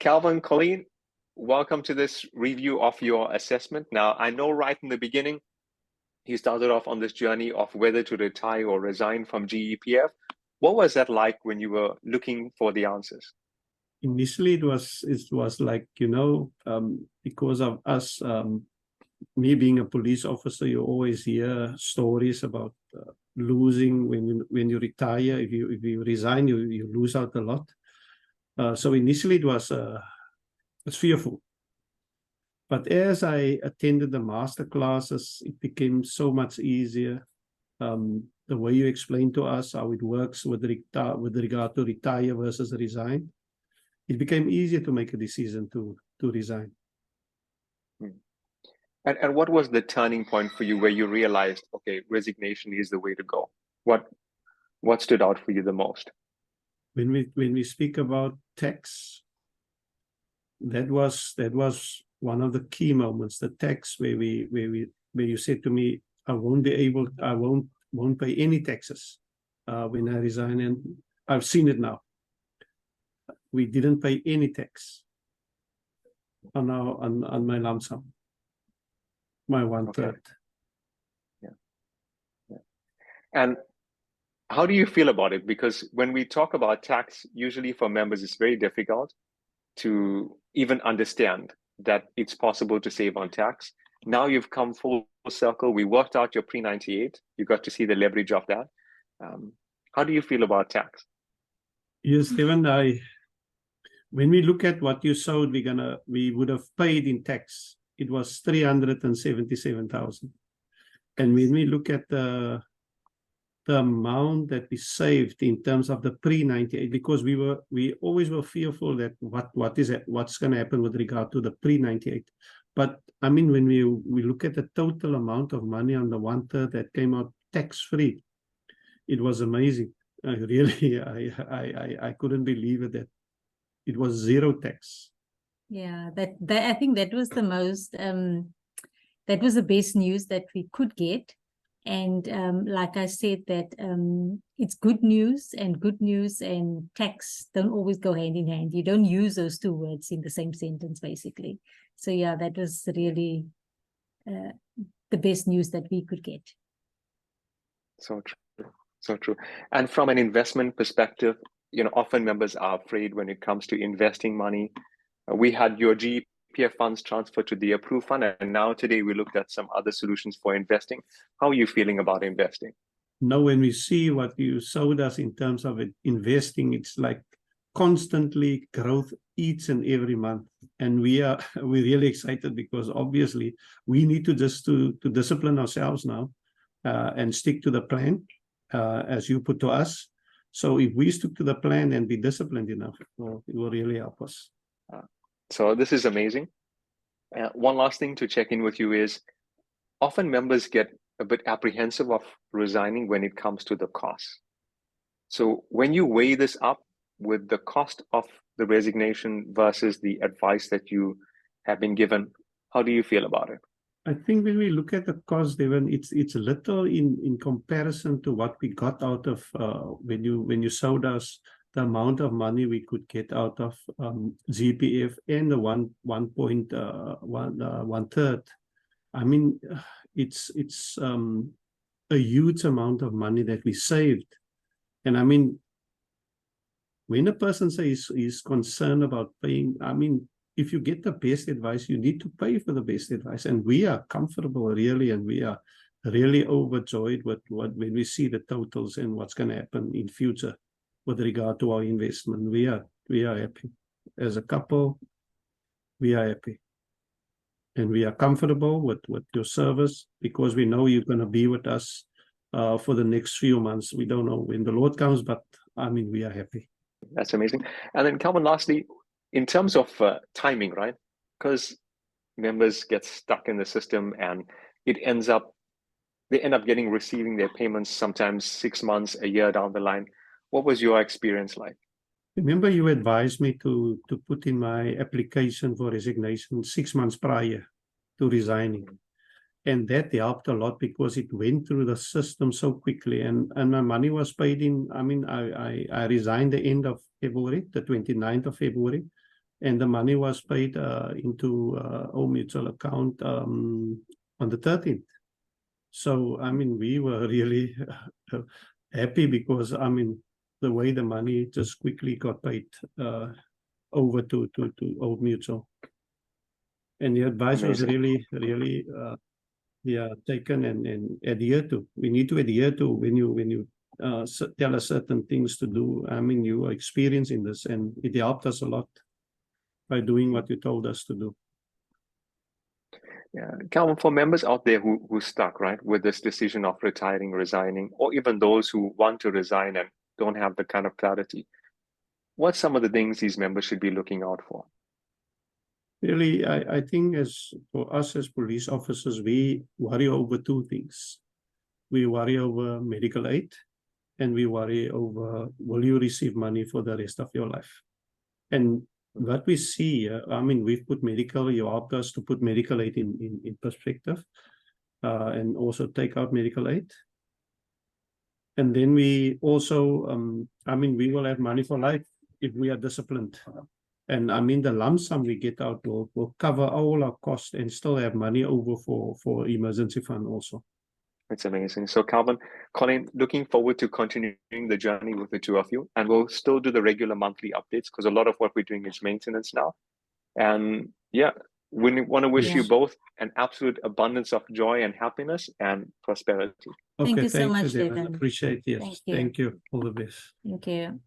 Kelvin, Colleen, welcome to this review of your assessment. Now, I know right in the beginning, you started off on this journey of whether to retire or resign from GEPF. What was that like when you were looking for the answers? Initially, it was like, because of us, me being a police officer, you always hear stories about losing when you retire. If you resign, you lose out a lot. So initially, it was fearful. But as I attended the master classes, it became so much easier. The way you explained to us how it works with regard to retire versus resign, it became easier to make a decision to resign. And what was the turning point for you where you realized, okay, resignation is the way to go? What stood out for you the most? When we speak about tax, that was one of the key moments. The tax where you said to me, I won't pay any taxes when I resign, and I've seen it now. We didn't pay any tax on my lump sum, my 1/3. Okay. Yeah. And how do you feel about it? Because when we talk about tax, usually for members, it's very difficult to even understand that it's possible to save on tax. Now you've come full circle. We worked out your pre-98. You got to see the leverage of that. How do you feel about tax? Yes, Kelvin, when we look at what you showed, we would have paid in tax. It was 377,000. And when we look at the amount that we saved in terms of the pre-98, because we always were fearful that what's going to happen with regard to the pre-98. But I mean, when we look at the total amount of money on the 1/3 that came out tax-free, it was amazing. I couldn't believe it that it was zero tax. Yeah, that I think that was the most that was the best news that we could get. And like I said, that it's good news and tax don't always go hand in hand. You don't use those two words in the same sentence, basically. So yeah, that was really the best news that we could get. So true, so true. And from an investment perspective, often members are afraid when it comes to investing money. We had your GEPF funds transferred to the approved fund, and now today we looked at some other solutions for investing. How are you feeling about investing? Now, when we see what you showed us in terms of investing, it's like constantly growth each and every month. And we're really excited because obviously we need to discipline ourselves now and stick to the plan as you put to us. So if we stick to the plan and be disciplined enough, it will really help us. So this is amazing. One last thing to check in with you is, often members get a bit apprehensive of resigning when it comes to the cost. So when you weigh this up with the cost of the resignation versus the advice that you have been given, how do you feel about it? I think when we look at the cost, Devin, it's little in comparison to what we got out of when you showed us the amount of money we could get out of GEPF and the 1/3. I mean, it's a huge amount of money that we saved. And I mean, when a person says he's concerned about paying, I mean, if you get the best advice, you need to pay for the best advice. And we are comfortable, really, and we are really overjoyed with when we see the totals and what's going to happen in future with regard to our investment. We are happy. As a couple, we are happy. And we are comfortable with your service because we know you're going to be with us for the next few months. We don't know when the Lord comes, but I mean, we are happy. That's amazing. And then, Kelvin, lastly, in terms of timing, right? Because members get stuck in the system and they end up receiving their payments sometimes 6 months, a year down the line. What was your experience like? Remember, you advised me to put in my application for resignation 6 months prior to resigning. And that helped a lot because it went through the system so quickly. And my money was paid in, I mean, I resigned the end of February, the 29th of February. And the money was paid into our mutual account on the 13th. So, I mean, we were really happy because, I mean, the way the money just quickly got paid over to Old Mutual. And the advice was Amazing. really taken and adhered to. We need to adhere to when you tell us certain things to do. I mean, you are experienced in this, and it helped us a lot by doing what you told us to do. Yeah, Kelvin, for members out there who stuck, right, with this decision of retiring, resigning, or even those who want to resign and don't have the kind of clarity, what's some of the things these members should be looking out for? Really, I think for us as police officers, we worry over two things. We worry over medical aid, and we worry over, will you receive money for the rest of your life? And what we see, I mean, we've put medical, you helped us to put medical aid in perspective, and also take out medical aid. And then we also, I mean, we will have money for life if we are disciplined. And I mean, the lump sum we get out will cover all our costs and still have money over for emergency fund also. It's amazing. So Kelvin, Colin, looking forward to continuing the journey with the two of you. And we'll still do the regular monthly updates because a lot of what we're doing is maintenance now. And yeah, we want to wish you both an absolute abundance of joy and happiness and prosperity. Okay, Thank you so much, Devin. Devin. Appreciate it. Yes. Thank you. All the best. Thank you.